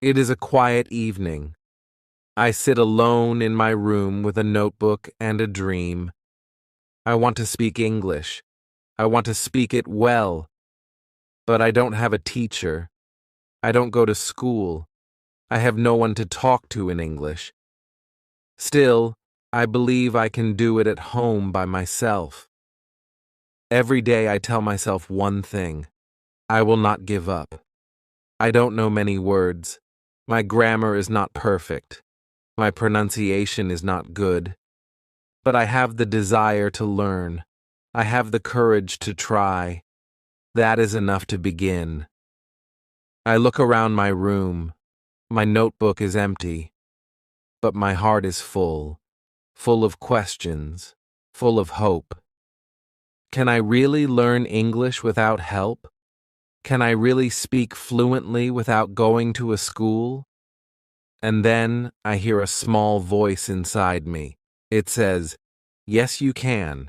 It is a quiet evening. I sit alone in my room with a notebook and a dream. I want to speak English. I want to speak it well. But I don't have a teacher. I don't go to school. I have no one to talk to in English. Still, I believe I can do it at home by myself. Every day I tell myself one thing. I will not give up. I don't know many words. My grammar is not perfect. My pronunciation is not good. But I have the desire to learn. I have the courage to try. That is enough to begin. I look around my room. My notebook is empty. But my heart is full of questions, full of hope. Can I really learn English without help? Can I really speak fluently without going to a school? And then I hear a small voice inside me. It says, "Yes, you can."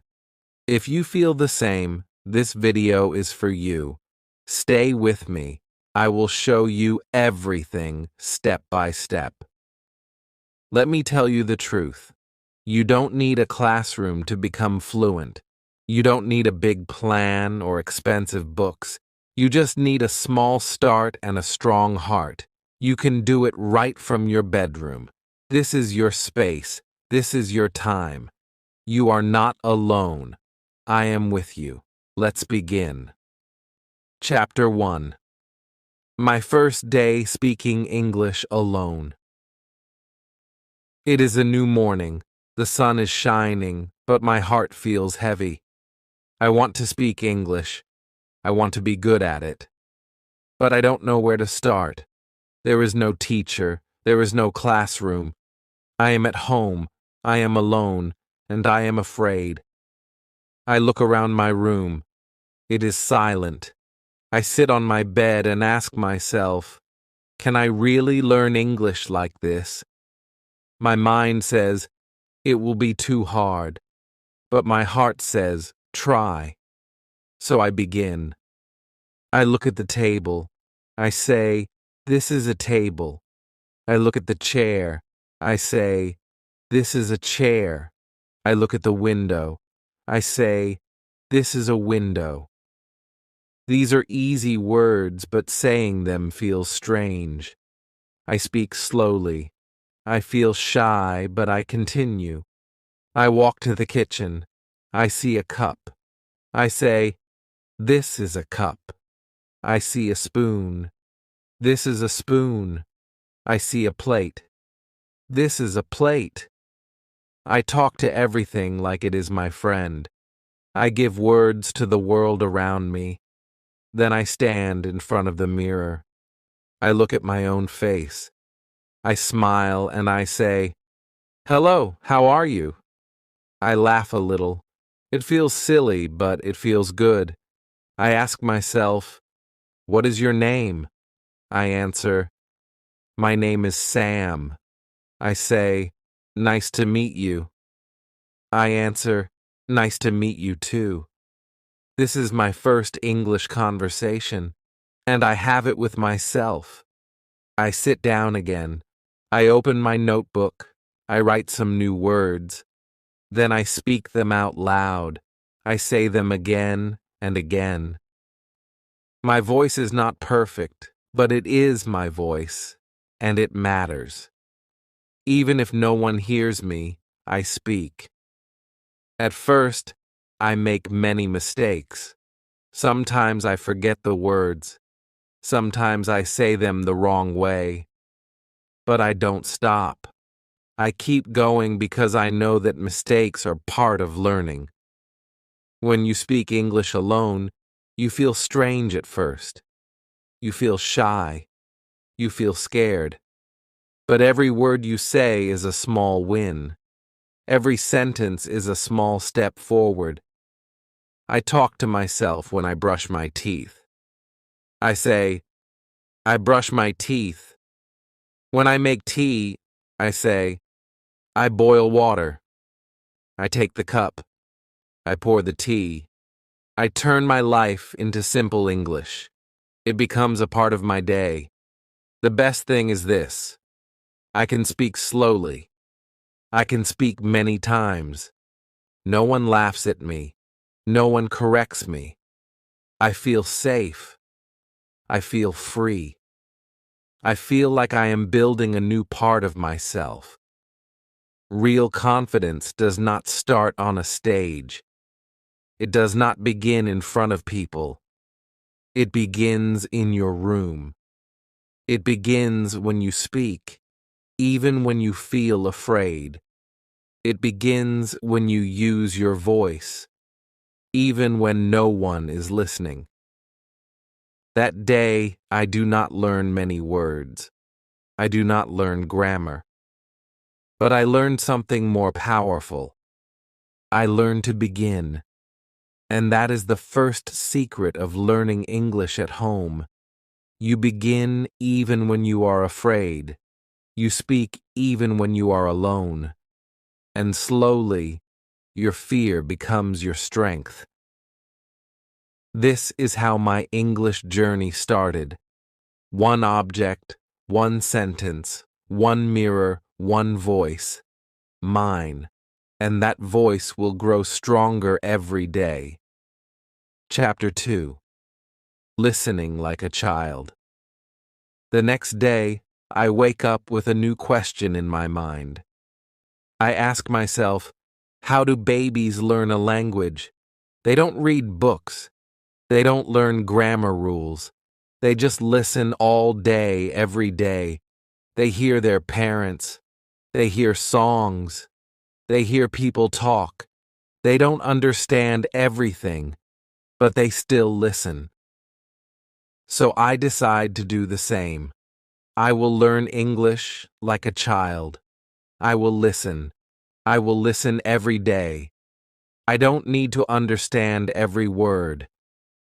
If you feel the same, this video is for you. Stay with me. I will show you everything step by step. Let me tell you the truth. You don't need a classroom to become fluent. You don't need a big plan or expensive books. You just need a small start and a strong heart. You can do it right from your bedroom. This is your space. This is your time. You are not alone. I am with you. Let's begin. Chapter 1. My first day speaking English alone. It is a new morning. The sun is shining, but my heart feels heavy. I want to speak English. I want to be good at it. But I don't know where to start. There is no teacher. There is no classroom. I am at home. I am alone, and I am afraid. I look around my room. It is silent. I sit on my bed and ask myself, can I really learn English like this? My mind says, it will be too hard. But my heart says, try. So I begin. I look at the table. I say, this is a table. I look at the chair. I say, this is a chair. I look at the window. I say, this is a window. These are easy words, but saying them feels strange. I speak slowly. I feel shy, but I continue. I walk to the kitchen. I see a cup. I say, this is a cup. I see a spoon. This is a spoon. I see a plate. This is a plate. I talk to everything like it is my friend. I give words to the world around me. Then I stand in front of the mirror. I look at my own face. I smile and I say, hello, how are you? I laugh a little. It feels silly, but it feels good. I ask myself, what is your name? I answer, my name is Sam. I say, nice to meet you. I answer, nice to meet you too. This is my first English conversation, and I have it with myself. I sit down again. I open my notebook. I write some new words. Then I speak them out loud. I say them again and again. My voice is not perfect, but it is my voice, and it matters. Even if no one hears me, I speak. At first, I make many mistakes. Sometimes I forget the words. Sometimes I say them the wrong way. But I don't stop. I keep going because I know that mistakes are part of learning. When you speak English alone, you feel strange at first. You feel shy. You feel scared. But every word you say is a small win. Every sentence is a small step forward. I talk to myself when I brush my teeth. I say, I brush my teeth. When I make tea, I say, I boil water. I take the cup. I pour the tea. I turn my life into simple English. It becomes a part of my day. The best thing is this: I can speak slowly. I can speak many times. No one laughs at me. No one corrects me. I feel safe. I feel free. I feel like I am building a new part of myself. Real confidence does not start on a stage. It does not begin in front of people. It begins in your room. It begins when you speak, even when you feel afraid. It begins when you use your voice, even when no one is listening. That day, I do not learn many words. I do not learn grammar. But I learned something more powerful. I learned to begin. And that is the first secret of learning English at home. You begin even when you are afraid. You speak even when you are alone. And slowly, your fear becomes your strength. This is how my English journey started. One object, one sentence, one mirror, one voice. Mine. And that voice will grow stronger every day. Chapter 2. Listening like a child. The next day, I wake up with a new question in my mind. I ask myself, how do babies learn a language? They don't read books. They don't learn grammar rules. They just listen all day, every day. They hear their parents. They hear songs. They hear people talk. They don't understand everything, but they still listen. So I decide to do the same. I will learn English like a child. I will listen. I will listen every day. I don't need to understand every word.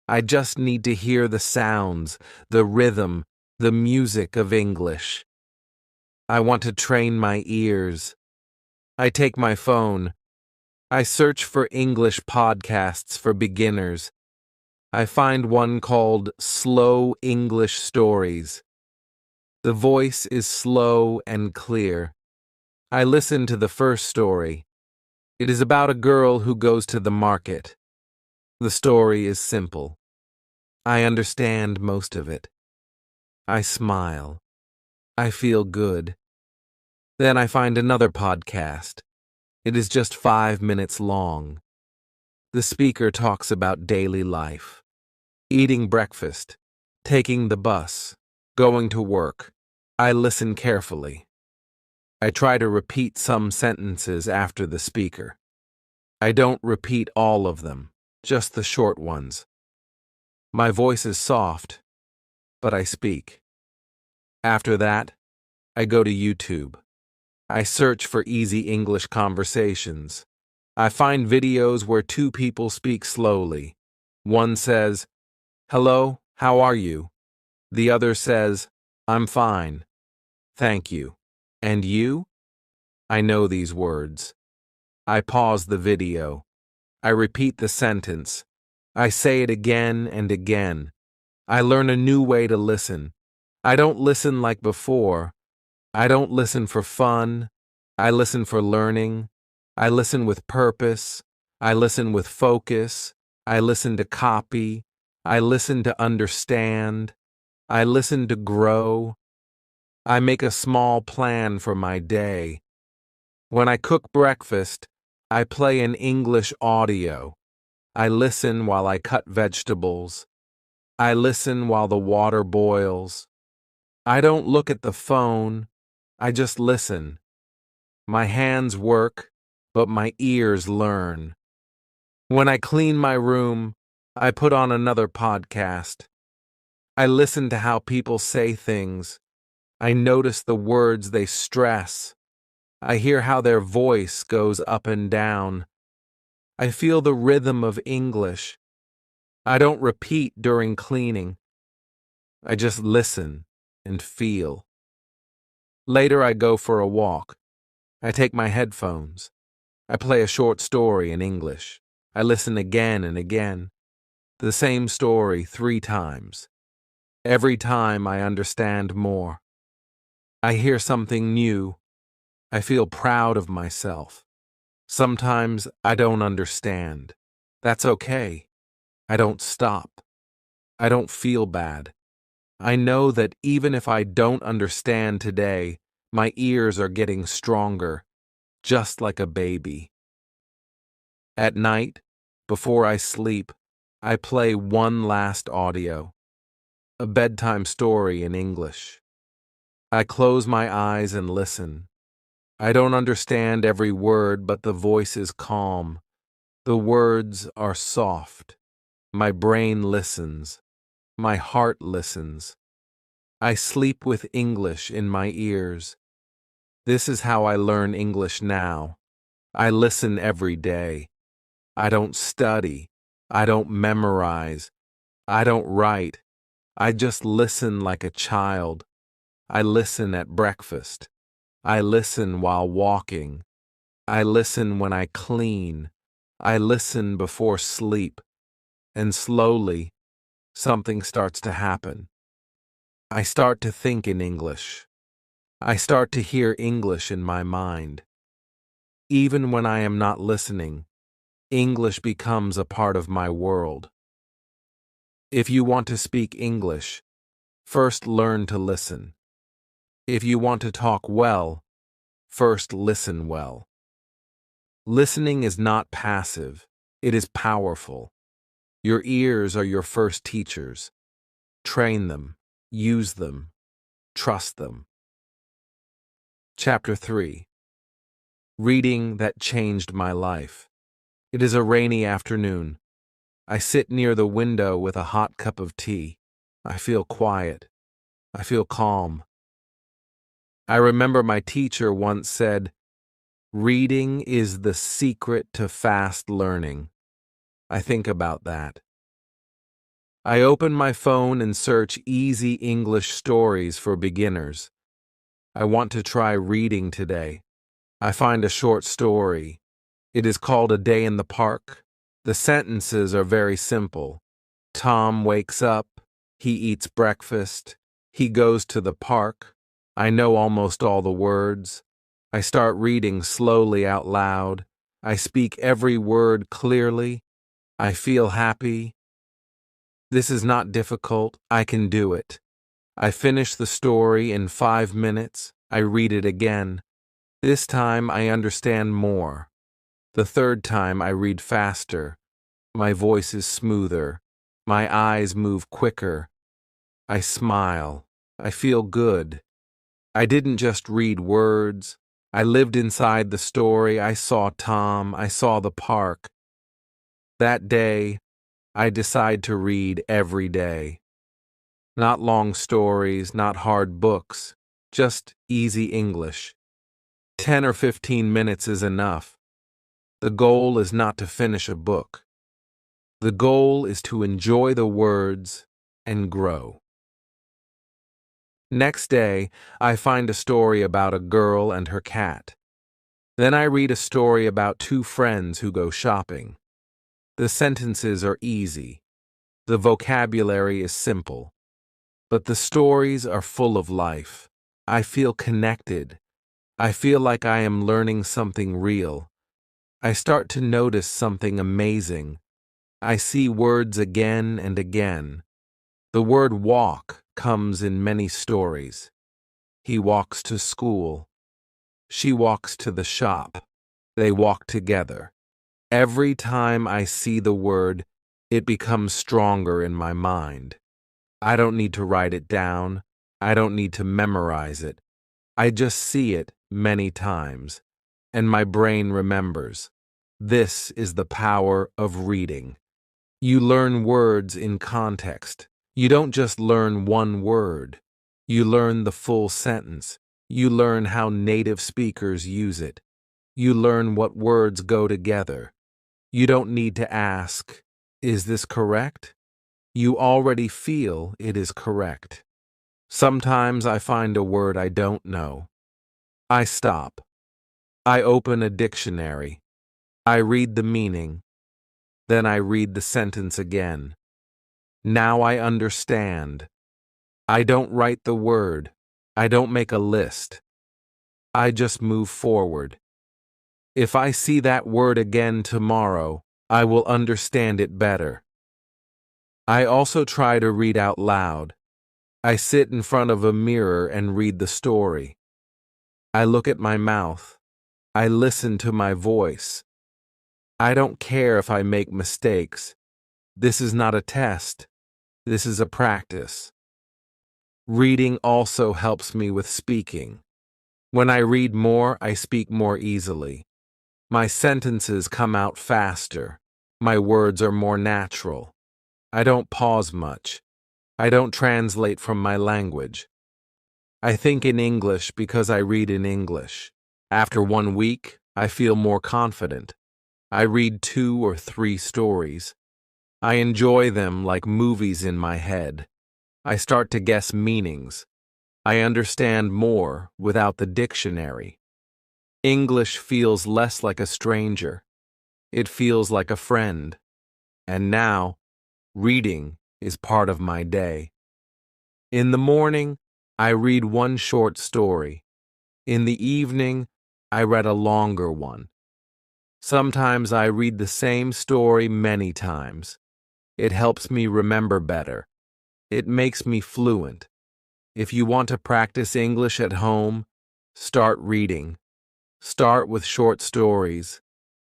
I just need to hear the sounds, the rhythm, the music of English. I want to train my ears. I take my phone. I search for English podcasts for beginners. I find one called Slow English Stories. The voice is slow and clear. I listen to the first story. It is about a girl who goes to the market. The story is simple. I understand most of it. I smile. I feel good. Then I find another podcast. It is just 5 minutes long. The speaker talks about daily life. Eating breakfast. Taking the bus. Going to work. I listen carefully. I try to repeat some sentences after the speaker. I don't repeat all of them, just the short ones. My voice is soft, but I speak. After that, I go to YouTube. I search for easy English conversations. I find videos where two people speak slowly. One says, "Hello, how are you?" The other says, "I'm fine. Thank you. And you?" I know these words. I pause the video. I repeat the sentence. I say it again and again. I learn a new way to listen. I don't listen like before. I don't listen for fun. I listen for learning. I listen with purpose. I listen with focus. I listen to copy. I listen to understand. I listen to grow. I make a small plan for my day. When I cook breakfast, I play an English audio. I listen while I cut vegetables. I listen while the water boils. I don't look at the phone. I just listen. My hands work, but my ears learn. When I clean my room, I put on another podcast. I listen to how people say things. I notice the words they stress. I hear how their voice goes up and down. I feel the rhythm of English. I don't repeat during cleaning. I just listen and feel. Later I go for a walk. I take my headphones. I play a short story in English. I listen again and again. The same story 3 times. Every time I understand more. I hear something new. I feel proud of myself. Sometimes I don't understand. That's okay. I don't stop. I don't feel bad. I know that even if I don't understand today, my ears are getting stronger, just like a baby. At night, before I sleep, I play one last audio, a bedtime story in English. I close my eyes and listen. I don't understand every word, but the voice is calm. The words are soft. My brain listens. My heart listens. I sleep with English in my ears. This is how I learn English now. I listen every day. I don't study. I don't memorize. I don't write. I just listen like a child. I listen at breakfast. I listen while walking. I listen when I clean. I listen before sleep. And slowly, something starts to happen. I start to think in English. I start to hear English in my mind. Even when I am not listening, English becomes a part of my world. If you want to speak English, first learn to listen. If you want to talk well, first listen well. Listening is not passive, it is powerful. Your ears are your first teachers. Train them, use them, trust them. Chapter 3. Reading that changed my life. It is a rainy afternoon. I sit near the window with a hot cup of tea. I feel quiet. I feel calm. I remember my teacher once said, "Reading is the secret to fast learning." I think about that. I open my phone and search easy English stories for beginners. I want to try reading today. I find a short story. It is called A Day in the Park. The sentences are very simple. Tom wakes up. He eats breakfast. He goes to the park. I know almost all the words. I start reading slowly out loud. I speak every word clearly. I feel happy. This is not difficult. I can do it. I finish the story in 5 minutes. I read it again. This time I understand more. The third time I read faster. My voice is smoother. My eyes move quicker. I smile. I feel good. I didn't just read words. I lived inside the story. I saw Tom. I saw the park. That day, I decide to read every day. Not long stories, not hard books, just easy English. 10 or 15 minutes is enough. The goal is not to finish a book. The goal is to enjoy the words and grow. Next day, I find a story about a girl and her cat. Then I read a story about two friends who go shopping. The sentences are easy. The vocabulary is simple. But the stories are full of life. I feel connected. I feel like I am learning something real. I start to notice something amazing. I see words again and again. The word walk comes in many stories. He walks to school. She walks to the shop. They walk together. Every time I see the word, it becomes stronger in my mind. I don't need to write it down. I don't need to memorize it. I just see it many times, and my brain remembers. This is the power of reading. You learn words in context. You don't just learn one word. You learn the full sentence. You learn how native speakers use it. You learn what words go together. You don't need to ask, "Is this correct?" You already feel it is correct. Sometimes I find a word I don't know. I stop. I open a dictionary. I read the meaning. Then I read the sentence again. Now I understand. I don't write the word. I don't make a list. I just move forward. If I see that word again tomorrow, I will understand it better. I also try to read out loud. I sit in front of a mirror and read the story. I look at my mouth. I listen to my voice. I don't care if I make mistakes. This is not a test. This is a practice. Reading also helps me with speaking. When I read more, I speak more easily. My sentences come out faster. My words are more natural. I don't pause much. I don't translate from my language. I think in English because I read in English. After 1 week, I feel more confident. I read 2 or 3 stories. I enjoy them like movies in my head. I start to guess meanings. I understand more without the dictionary. English feels less like a stranger. It feels like a friend. And now, reading is part of my day. In the morning, I read one short story. In the evening, I read a longer one. Sometimes I read the same story many times. It helps me remember better. It makes me fluent. If you want to practice English at home, start reading. Start with short stories.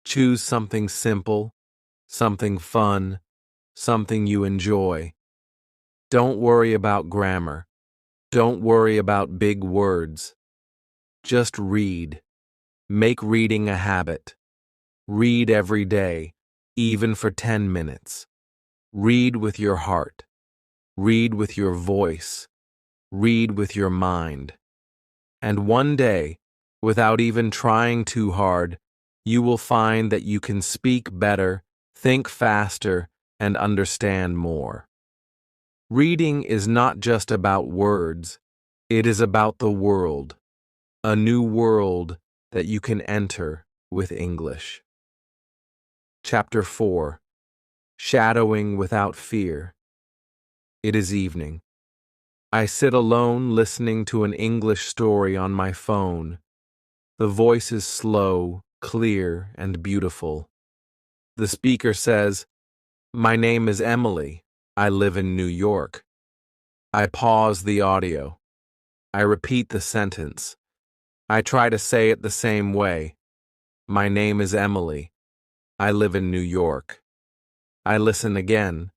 Choose something simple, something fun, something you enjoy. Don't worry about grammar. Don't worry about big words. Just read. Make reading a habit. Read every day, even for 10 minutes. Read with your heart. Read with your voice. Read with your mind. And one day, without even trying too hard, you will find that you can speak better, think faster, and understand more. Reading is not just about words, it is about the world, a new world that you can enter with English. Chapter 4. Shadowing Without Fear. It is evening. I sit alone listening to an English story on my phone. The voice is slow, clear, and beautiful. The speaker says, "My name is Emily. I live in New York." I pause the audio. I repeat the sentence. I try to say it the same way. My name is Emily. I live in New York. I listen again.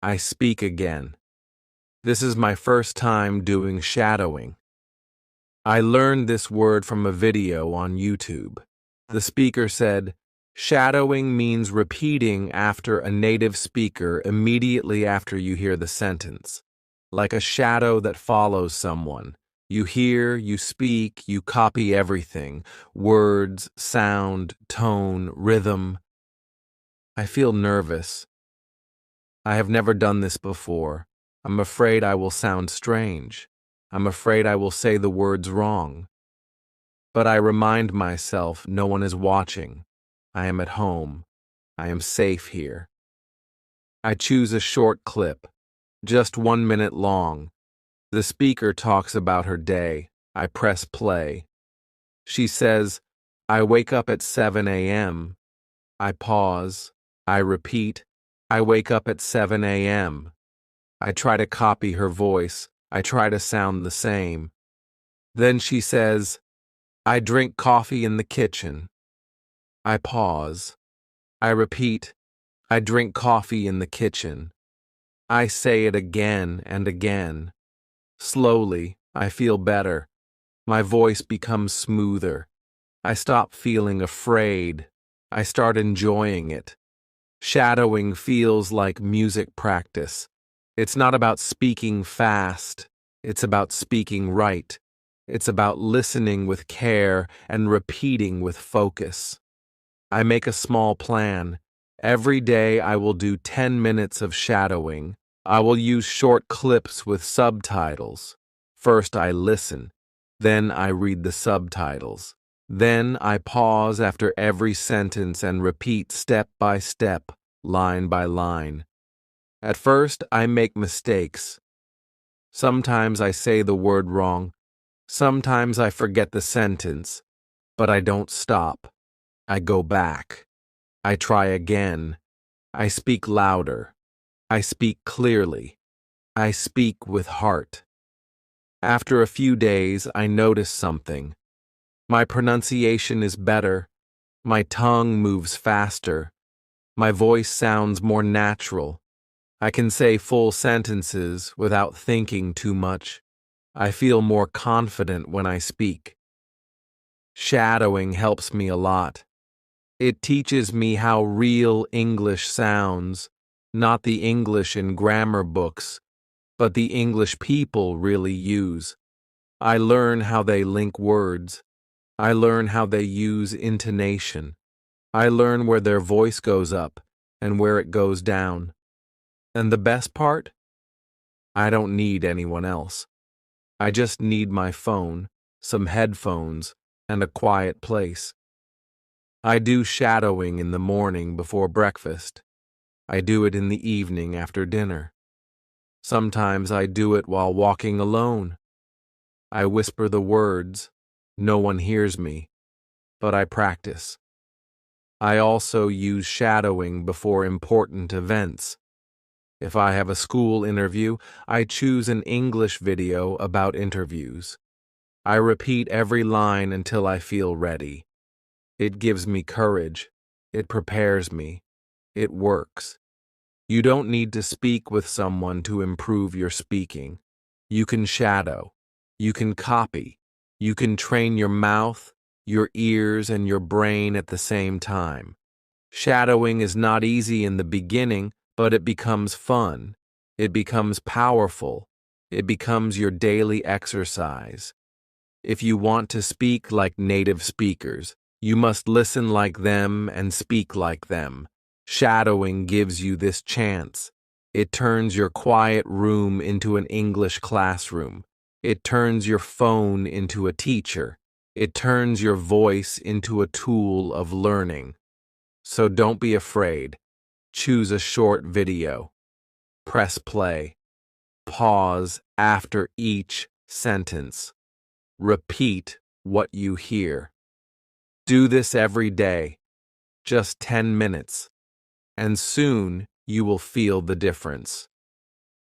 I speak again. This is my first time doing shadowing. I learned this word from a video on YouTube. The speaker said, shadowing means repeating after a native speaker immediately after you hear the sentence. Like a shadow that follows someone. You hear, you speak, you copy everything. Words, sound, tone, rhythm. I feel nervous. I have never done this before. I'm afraid I will sound strange. I'm afraid I will say the words wrong. But I remind myself no one is watching. I am at home. I am safe here. I choose a short clip, just 1 minute long. The speaker talks about her day. I press play. She says, I wake up at 7 a.m. I pause. I repeat, I wake up at 7 a.m. I try to copy her voice. I try to sound the same. Then she says, I drink coffee in the kitchen. I pause. I repeat, I drink coffee in the kitchen. I say it again and again. Slowly, I feel better. My voice becomes smoother. I stop feeling afraid. I start enjoying it. Shadowing feels like music practice. It's not about speaking fast. It's about speaking right. It's about listening with care and repeating with focus. I make a small plan. Every day I will do 10 minutes of shadowing. I will use short clips with subtitles. First I listen. Then I read the subtitles. Then I pause after every sentence and repeat step by step, line by line. At first I make mistakes. Sometimes I say the word wrong. Sometimes I forget the sentence. But I don't stop. I go back. I try again. I speak louder. I speak clearly. I speak with heart. After a few days, I notice something. My pronunciation is better. My tongue moves faster. My voice sounds more natural. I can say full sentences without thinking too much. I feel more confident when I speak. Shadowing helps me a lot. It teaches me how real English sounds, not the English in grammar books, but the English people really use. I learn how they link words. I learn how they use intonation. I learn where their voice goes up and where it goes down. And the best part? I don't need anyone else. I just need my phone, some headphones, and a quiet place. I do shadowing in the morning before breakfast. I do it in the evening after dinner. Sometimes I do it while walking alone. I whisper the words. No one hears me, but I practice. I also use shadowing before important events. If I have a school interview, I choose an English video about interviews. I repeat every line until I feel ready. It gives me courage. It prepares me. It works. You don't need to speak with someone to improve your speaking. You can shadow. You can copy. You can train your mouth, your ears, and your brain at the same time. Shadowing is not easy in the beginning, but it becomes fun. It becomes powerful. It becomes your daily exercise. If you want to speak like native speakers, you must listen like them and speak like them. Shadowing gives you this chance. It turns your quiet room into an English classroom. It turns your phone into a teacher. It turns your voice into a tool of learning. So don't be afraid. Choose a short video. Press play. Pause after each sentence. Repeat what you hear. Do this every day, just 10 minutes, and soon you will feel the difference.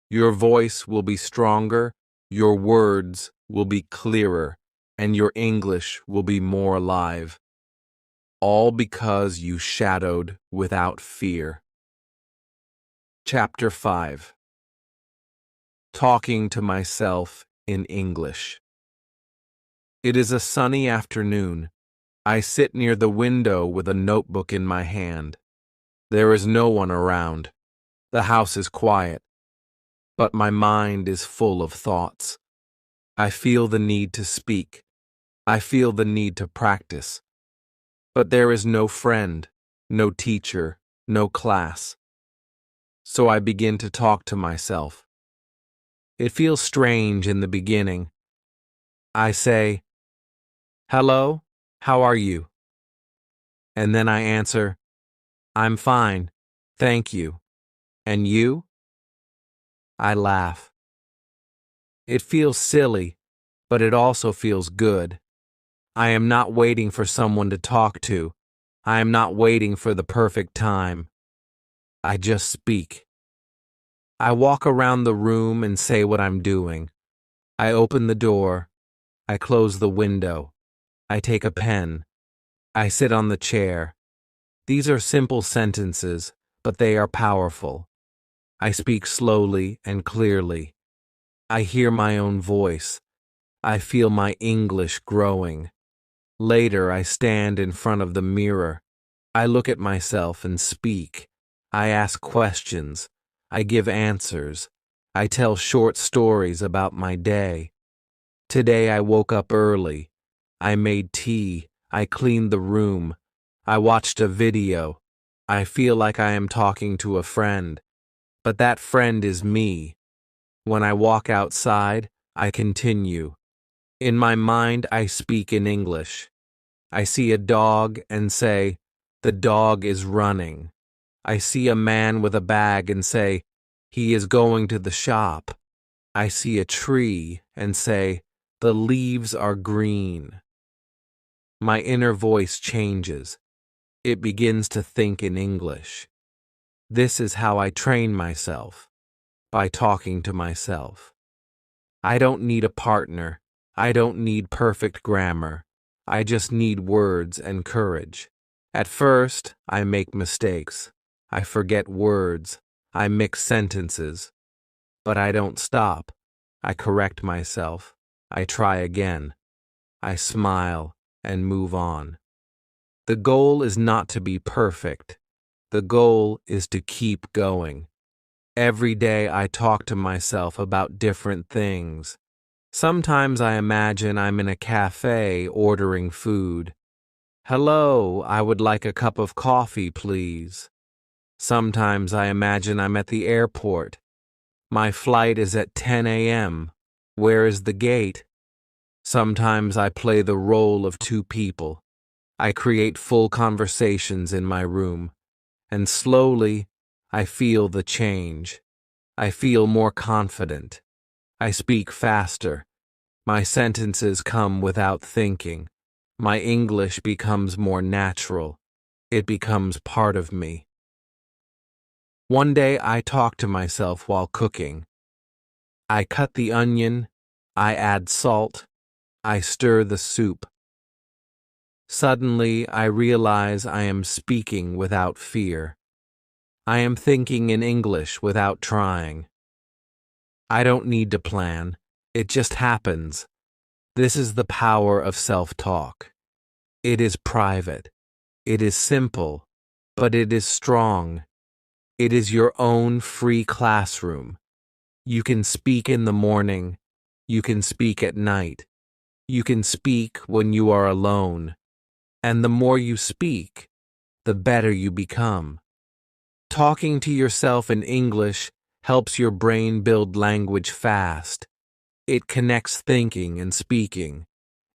Your voice will be stronger, your words will be clearer, and your English will be more alive. All because you shadowed without fear. Chapter 5. Talking to myself in English. It is a sunny afternoon. I sit near the window with a notebook in my hand. There is no one around. The house is quiet. But my mind is full of thoughts. I feel the need to speak. I feel the need to practice. But there is no friend, no teacher, no class. So I begin to talk to myself. It feels strange in the beginning. I say, "Hello, how are you?" And then I answer, "I'm fine, thank you. And you?" I laugh. It feels silly, but it also feels good. I am not waiting for someone to talk to. I am not waiting for the perfect time. I just speak. I walk around the room and say what I'm doing. I open the door. I close the window. I take a pen. I sit on the chair. These are simple sentences, but they are powerful. I speak slowly and clearly. I hear my own voice. I feel my English growing. Later, I stand in front of the mirror. I look at myself and speak. I ask questions. I give answers. I tell short stories about my day. Today I woke up early. I made tea. I cleaned the room. I watched a video. I feel like I am talking to a friend. But that friend is me. When I walk outside, I continue. In my mind, I speak in English. I see a dog and say, "The dog is running." I see a man with a bag and say, "He is going to the shop." I see a tree and say, "The leaves are green." My inner voice changes. It begins to think in English. This is how I train myself, by talking to myself. I don't need a partner. I don't need perfect grammar. I just need words and courage. At first, I make mistakes. I forget words. I mix sentences. But I don't stop. I correct myself. I try again. I smile and move on. The goal is not to be perfect. The goal is to keep going. Every day I talk to myself about different things. Sometimes I imagine I'm in a cafe ordering food. "Hello, I would like a cup of coffee, please." Sometimes I imagine I'm at the airport. "My flight is at 10 a.m. Where is the gate?" Sometimes I play the role of two people. I create full conversations in my room, and slowly I feel the change. I feel more confident. I speak faster. My sentences come without thinking. My English becomes more natural. It becomes part of me. One day I talk to myself while cooking. I cut the onion. I add salt. I stir the soup. Suddenly, I realize I am speaking without fear. I am thinking in English without trying. I don't need to plan. It just happens. This is the power of self-talk. It is private. It is simple, but it is strong. It is your own free classroom. You can speak in the morning. You can speak at night. You can speak when you are alone. And the more you speak, the better you become. Talking to yourself in English helps your brain build language fast. It connects thinking and speaking.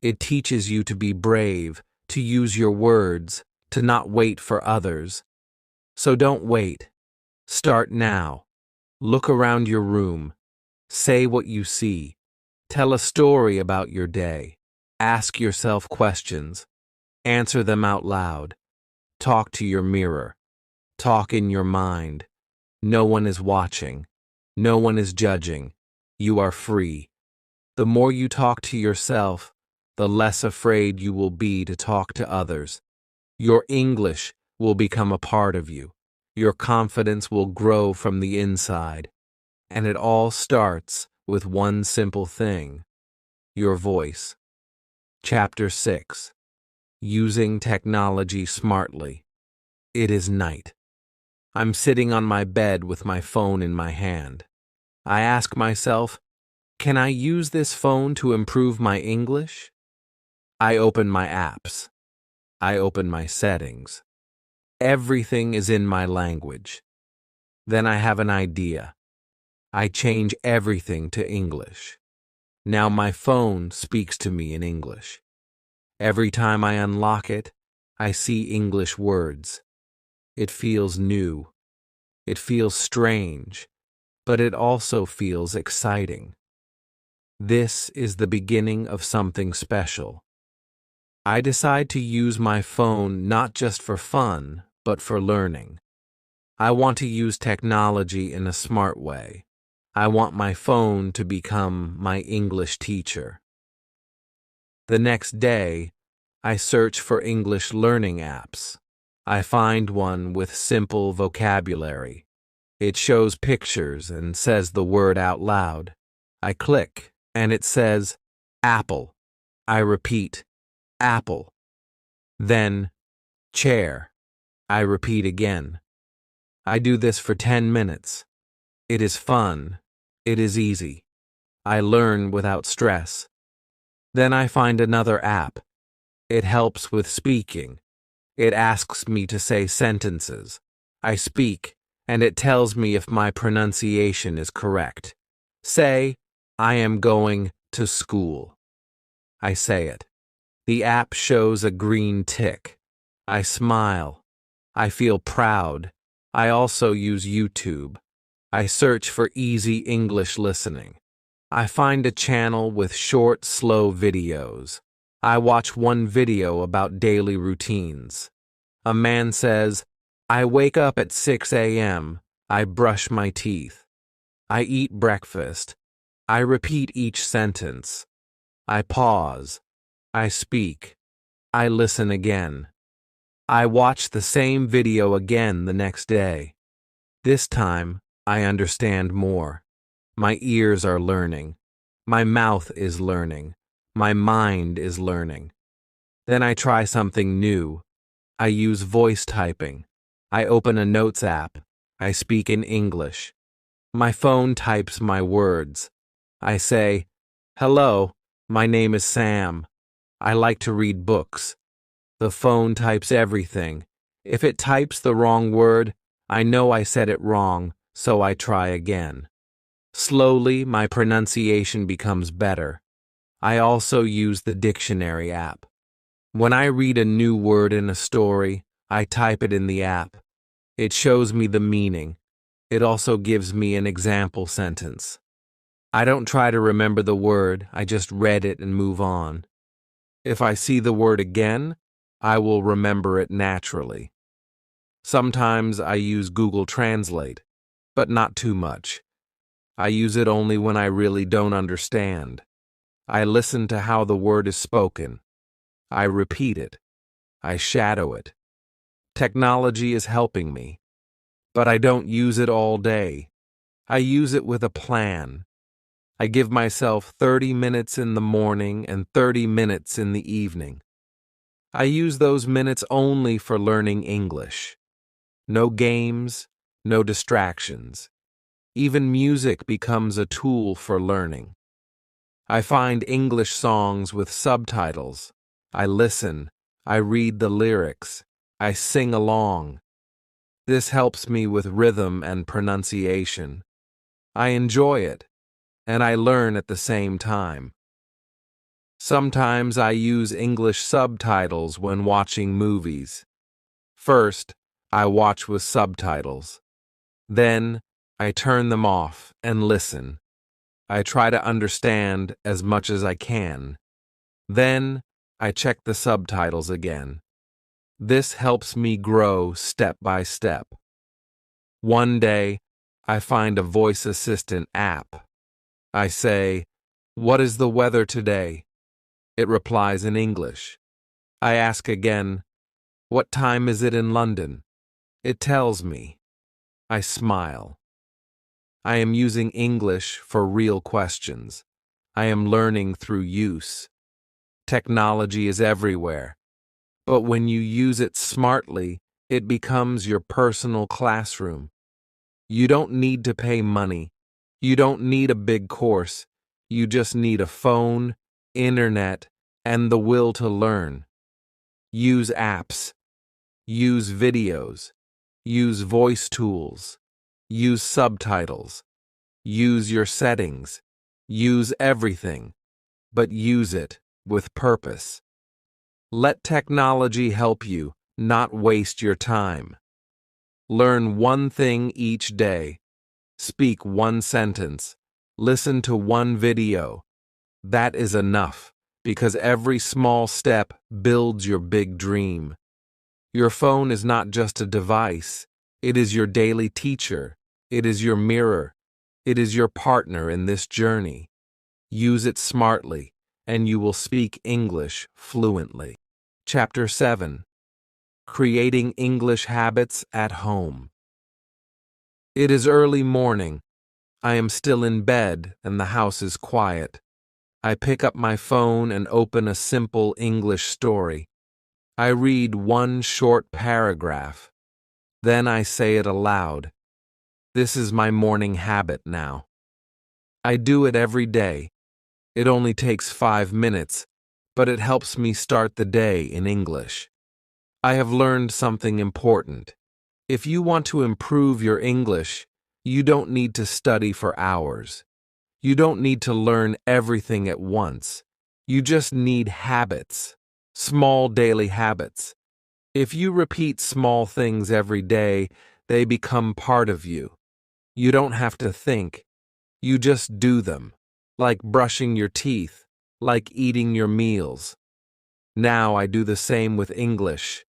It teaches you to be brave, to use your words, to not wait for others. So don't wait. Start now. Look around your room. Say what you see. Tell a story about your day. Ask yourself questions. Answer them out loud. Talk to your mirror. Talk in your mind. No one is watching. No one is judging. You are free. The more you talk to yourself, the less afraid you will be to talk to others. Your English will become a part of you. Your confidence will grow from the inside. And it all starts with one simple thing: your voice. Chapter 6. Using Technology Smartly. It is night. I'm sitting on my bed with my phone in my hand. I ask myself, can I use this phone to improve my English? I open my apps. I open my settings. Everything is in my language. Then I have an idea. I change everything to English. Now my phone speaks to me in English. Every time I unlock it, I see English words. It feels new. It feels strange, but it also feels exciting. This is the beginning of something special. I decide to use my phone not just for fun, but for learning. I want to use technology in a smart way. I want my phone to become my English teacher. The next day, I search for English learning apps. I find one with simple vocabulary. It shows pictures and says the word out loud. I click, and it says, apple. I repeat, apple. Then, chair. I repeat again. I do this for 10 minutes. It is fun. It is easy. I learn without stress. Then I find another app. It helps with speaking. It asks me to say sentences. I speak, and it tells me if my pronunciation is correct. Say, I am going to school. I say it. The app shows a green tick. I smile. I feel proud. I also use YouTube. I search for easy English listening. I find a channel with short, slow videos. I watch one video about daily routines. A man says, I wake up at 6 a.m. I brush my teeth. I eat breakfast. I repeat each sentence. I pause. I speak. I listen again. I watch the same video again the next day. This time, I understand more. My ears are learning. My mouth is learning. My mind is learning. Then I try something new. I use voice typing. I open a notes app. I speak in English. My phone types my words. I say, "Hello, my name is Sam. I like to read books." The phone types everything. If it types the wrong word, I know I said it wrong, so I try again. Slowly, my pronunciation becomes better. I also use the dictionary app. When I read a new word in a story, I type it in the app. It shows me the meaning. It also gives me an example sentence. I don't try to remember the word, I just read it and move on. If I see the word again, I will remember it naturally. Sometimes I use Google Translate, but not too much. I use it only when I really don't understand. I listen to how the word is spoken. I repeat it. I shadow it. Technology is helping me, but I don't use it all day. I use it with a plan. I give myself 30 minutes in the morning and 30 minutes in the evening. I use those minutes only for learning English. No games, no distractions. Even music becomes a tool for learning. I find English songs with subtitles. I listen. I read the lyrics. I sing along. This helps me with rhythm and pronunciation. I enjoy it, and I learn at the same time. Sometimes I use English subtitles when watching movies. First, I watch with subtitles. Then, I turn them off and listen. I try to understand as much as I can. Then, I check the subtitles again. This helps me grow step by step. One day, I find a voice assistant app. I say, "What is the weather today?" It replies in English. I ask again, "What time is it in London?" It tells me. I smile. I am using English for real questions. I am learning through use. Technology is everywhere, but when you use it smartly, it becomes your personal classroom. You don't need to pay money. You don't need a big course. You just need a phone, internet, and the will to learn. Use apps. Use videos. Use voice tools. Use subtitles. Use your settings. Use everything, but use it with purpose. Let technology help you, not waste your time. Learn one thing each day. Speak one sentence. Listen to one video. That is enough, because every small step builds your big dream. Your phone is not just a device. It is your daily teacher. It is your mirror. It is your partner in this journey. Use it smartly, and you will speak English fluently. Chapter 7. Creating English Habits at Home. It is early morning. I am still in bed, and the house is quiet. I pick up my phone and open a simple English story. I read one short paragraph. Then I say it aloud. This is my morning habit now. I do it every day. It only takes 5 minutes, but it helps me start the day in English. I have learned something important. If you want to improve your English, you don't need to study for hours. You don't need to learn everything at once. You just need habits, small daily habits. If you repeat small things every day, they become part of you. You don't have to think. You just do them. like brushing your teeth, like eating your meals. Now I do the same with English.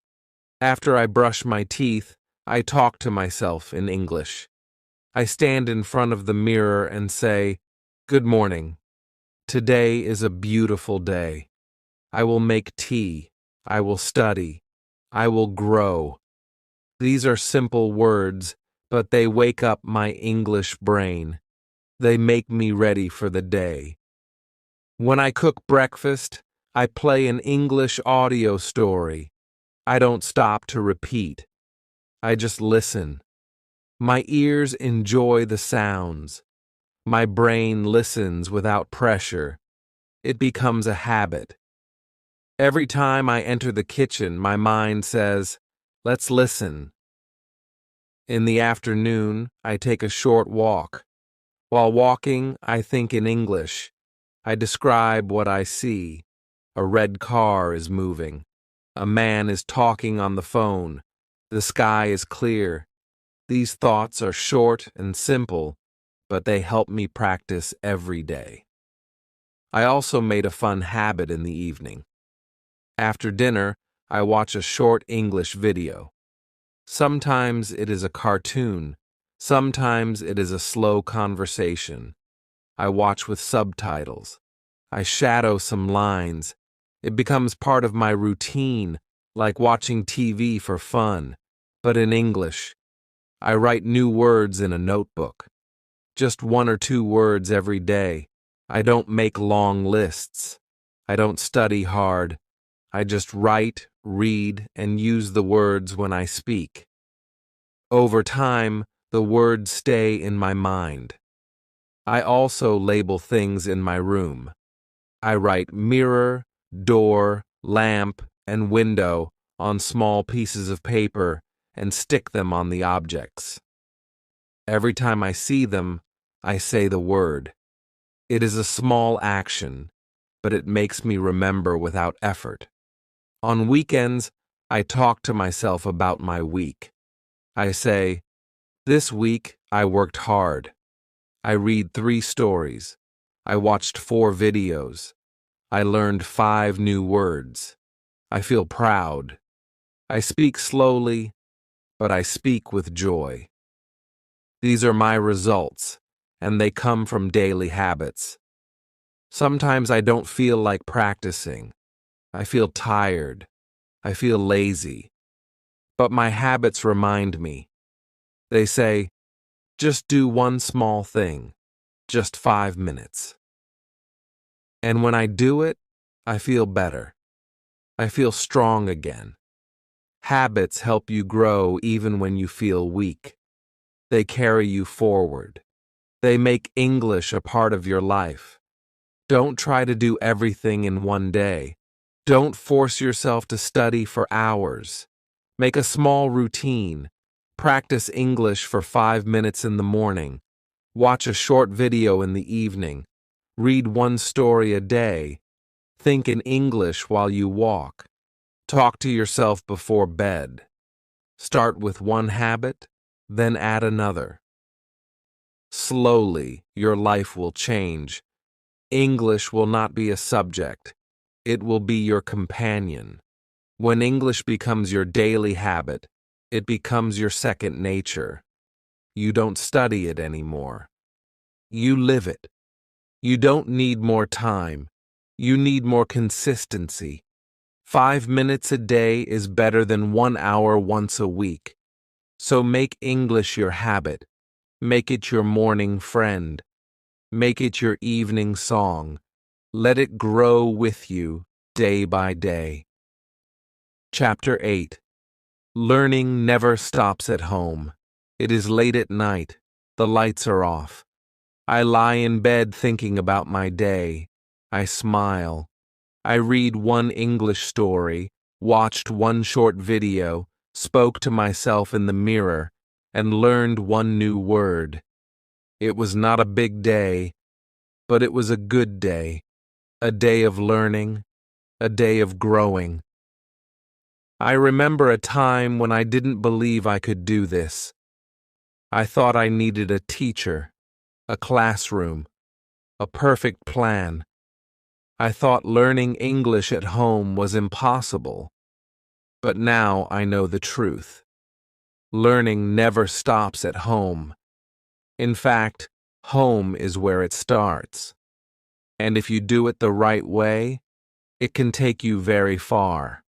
After I brush my teeth, I talk to myself in English. I stand in front of the mirror and say, "Good morning. Today is a beautiful day. I will make tea. I will study. I will grow." These are simple words, but they wake up my English brain. They make me ready for the day. When I cook breakfast, I play an English audio story. I don't stop to repeat. I just listen. My ears enjoy the sounds. My brain listens without pressure. It becomes a habit. Every time I enter the kitchen, my mind says, "Let's listen." In the afternoon, I take a short walk. While walking, I think in English. I describe what I see. A red car is moving. A man is talking on the phone. The sky is clear. These thoughts are short and simple, but they help me practice every day. I also made a fun habit in the evening. After dinner, I watch a short English video. Sometimes it is a cartoon. Sometimes it is a slow conversation. I watch with subtitles. I shadow some lines. It becomes part of my routine, like watching TV for fun, but in English. I write new words in a notebook. Just 1 or 2 words every day. I don't make long lists. I don't study hard. I just write, read, and use the words when I speak. Over time, the words stay in my mind. I also label things in my room. I write mirror, door, lamp, and window on small pieces of paper and stick them on the objects. Every time I see them, I say the word. It is a small action, but it makes me remember without effort. On weekends, I talk to myself about my week. I say, "This week I worked hard. I read 3 stories. I watched 4 videos. I learned 5 new words. I feel proud. I speak slowly, but I speak with joy." These are my results, and they come from daily habits. Sometimes I don't feel like practicing. I feel tired. I feel lazy. But my habits remind me. They say, just do one small thing, just 5 minutes. And when I do it, I feel better. I feel strong again. Habits help you grow even when you feel weak. They carry you forward. They make English a part of your life. Don't try to do everything in one day. Don't force yourself to study for hours. Make a small routine. Practice English for 5 minutes in the morning. Watch a short video in the evening. Read 1 story a day. Think in English while you walk. Talk to yourself before bed. Start with one habit, then add another. Slowly, your life will change. English will not be a subject. It will be your companion. When English becomes your daily habit, it becomes your second nature. You don't study it anymore. You live it. You don't need more time. You need more consistency. 5 minutes a day is better than 1 hour once a week. So make English your habit. Make it your morning friend. Make it your evening song. Let it grow with you day by day. Chapter 8. Learning never stops at home. It is late at night. The lights are off. I lie in bed thinking about my day. I smile. I read 1 English story, watched 1 short video, spoke to myself in the mirror, and learned 1 new word. It was not a big day, but it was a good day. A day of learning, a day of growing. I remember a time when I didn't believe I could do this. I thought I needed a teacher, a classroom. a perfect plan. I thought learning English at home was impossible. But now I know the truth. Learning never stops at home. In fact, home is where it starts. And if you do it the right way, it can take you very far.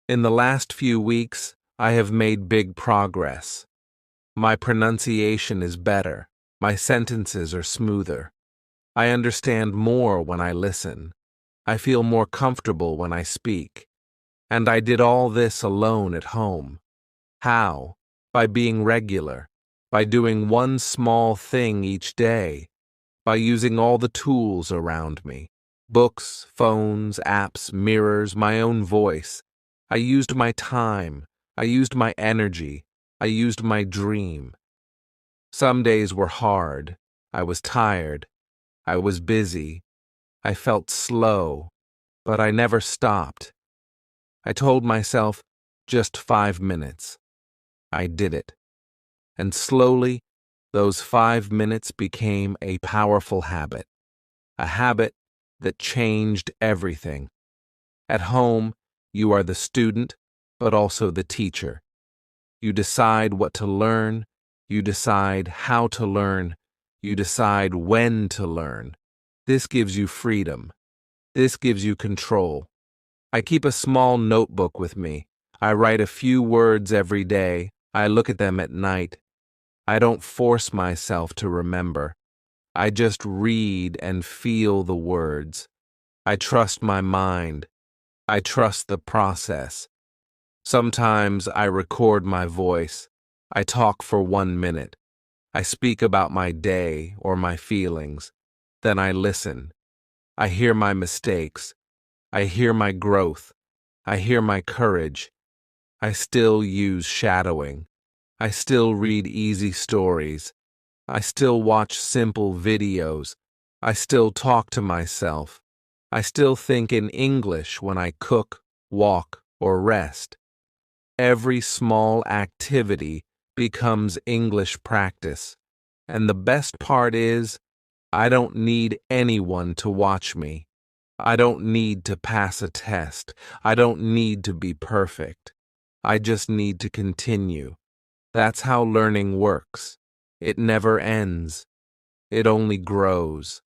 In the last few weeks, I have made big progress. My pronunciation is better. My sentences are smoother. I understand more when I listen. I feel more comfortable when I speak. And I did all this alone at home. How? By being regular, by doing one small thing each day, by using all the tools around me. Books, phones, apps, mirrors, my own voice. I used my time. I used my energy. I used my dream. Some days were hard. I was tired. I was busy. I felt slow, but I never stopped. I told myself, just 5 minutes. I did it. And slowly, those 5 minutes became a powerful habit. A habit that changed everything. At home, you are the student, but also the teacher. You decide what to learn. You decide how to learn. You decide when to learn. This gives you freedom. This gives you control. I keep a small notebook with me. I write a few words every day. I look at them at night. I don't force myself to remember. I just read and feel the words. I trust my mind. I trust the process. Sometimes I record my voice. I talk for 1 minute. I speak about my day or my feelings. Then I listen. I hear my mistakes. I hear my growth. I hear my courage. I still use shadowing. I still read easy stories. I still watch simple videos. I still talk to myself. I still think in English when I cook, walk, or rest. Every small activity becomes English practice. And the best part is, I don't need anyone to watch me. I don't need to pass a test. I don't need to be perfect. I just need to continue. That's how learning works. It never ends. It only grows.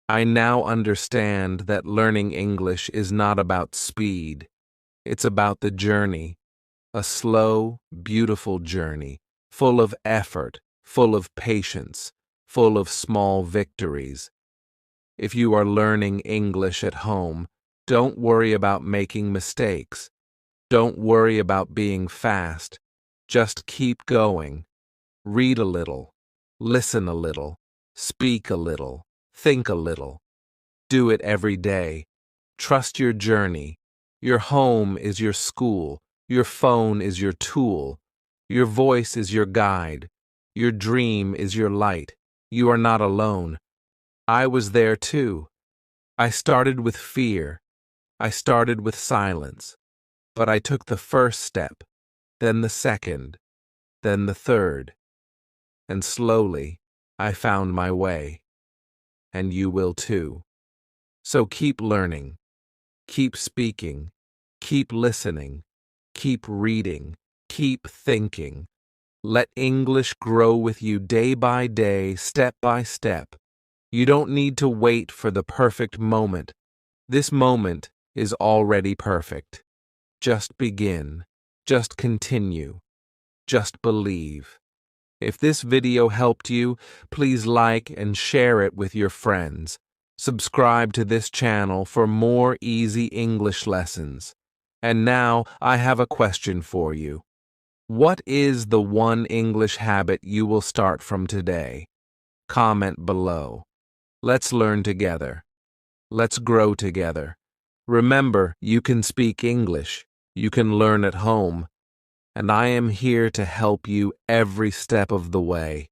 I now understand that learning English is not about speed. It's about the journey. A slow, beautiful journey, full of effort, full of patience, full of small victories. If you are learning English at home, don't worry about making mistakes. Don't worry about being fast. Just keep going. Read a little. Listen a little. Speak a little. Think a little. Do it every day. Trust your journey. Your home is your school. Your phone is your tool. Your voice is your guide. Your dream is your light. You are not alone. I was there too. I started with fear. I started with silence. But I took the first step, then the second, then the third. And slowly, I found my way. And you will too. So keep learning. Keep speaking. Keep listening. Keep reading. Keep thinking. Let English grow with you day by day, step by step. You don't need to wait for the perfect moment. This moment is already perfect. Just begin. Just continue. Just believe. If this video helped you, please like and share it with your friends. Subscribe to this channel for more easy English lessons. And now I have a question for you. What is the one English habit you will start from today? Comment below. Let's learn together. Let's grow together. Remember, you can speak English. You can learn at home. And I am here to help you every step of the way.